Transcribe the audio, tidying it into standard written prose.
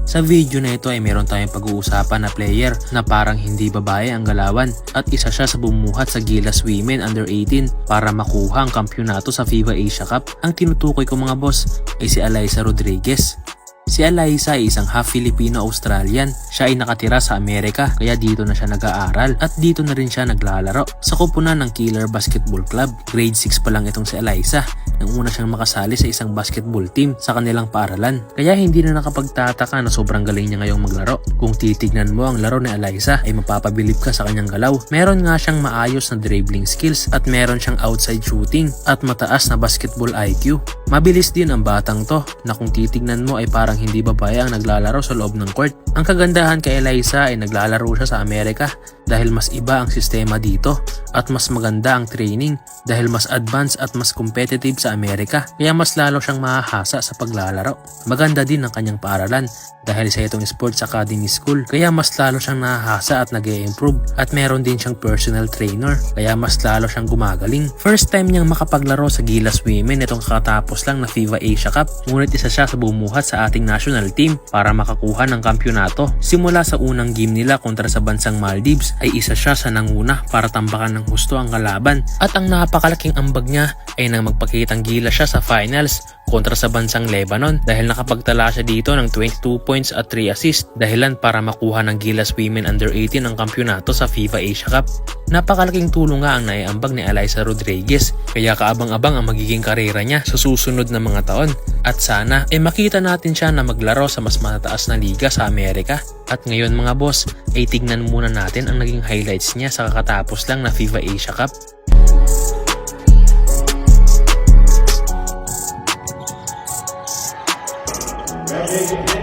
Sa video na ito ay meron tayong pag-uusapan na player na parang hindi babae ang galawan at isa siya sa bumuhat sa Gilas Women Under 18 para makuha ang kampyonato sa FIBA Asia Cup. Ang tinutukoy ko mga boss ay si Alyssa Rodriguez. Si Alyssa ay isang half Filipino-Australian. Siya ay nakatira sa Amerika kaya dito na siya nag-aaral at dito na rin siya naglalaro sa koponan ng Killer Basketball Club. Grade 6 pa lang itong si Alyssa nang una siyang makasali sa isang basketball team sa kanilang paaralan. Kaya hindi na nakapagtataka na sobrang galing niya ngayong maglaro. Kung titignan mo ang laro ni Alyssa ay mapapabilib ka sa kanyang galaw. Meron nga siyang maayos na dribbling skills at meron siyang outside shooting at mataas na basketball IQ. Mabilis din ang batang to na kung titignan mo ay parang hindi babae ang naglalaro sa loob ng court. Ang kagandahan kay Alyssa ay naglalaro siya sa Amerika dahil mas iba ang sistema dito at mas maganda ang training dahil mas advanced at mas competitive sa Amerika kaya mas lalo siyang mahahasa sa paglalaro. Maganda din ang kanyang paaralan dahil sa itong sports academy school kaya mas lalo siyang nahahasa at nag-i-improve at meron din siyang personal trainer kaya mas lalo siyang gumagaling. First time niyang makapaglaro sa Gilas Women itong kakatapos lang na FIBA Asia Cup, ngunit isa siya sa bumuhat sa ating national team para makakuha ng kampyonato. Simula sa unang game nila kontra sa bansang Maldives ay isa siya sa nanguna para tambakan ng husto ang kalaban at ang napakalaking ambag niya ay nang magpakitang gila siya sa finals kontra sa bansang Lebanon dahil nakapagtala siya dito ng 22 points at 3 assists dahilan para makuha ng Gilas Women Under 18 ang kampyonato sa FIBA Asia Cup. Napakalaking tulong nga ang naiambag ni Alyssa Rodriguez kaya kaabang-abang ang magiging karera niya sa susunod na mga taon at sana ay makita natin siya na maglaro sa mas matataas na liga sa Amerika. At ngayon mga boss ay tignan muna natin ang naging highlights niya sa kakatapos lang na FIBA Asia Cup. Ready?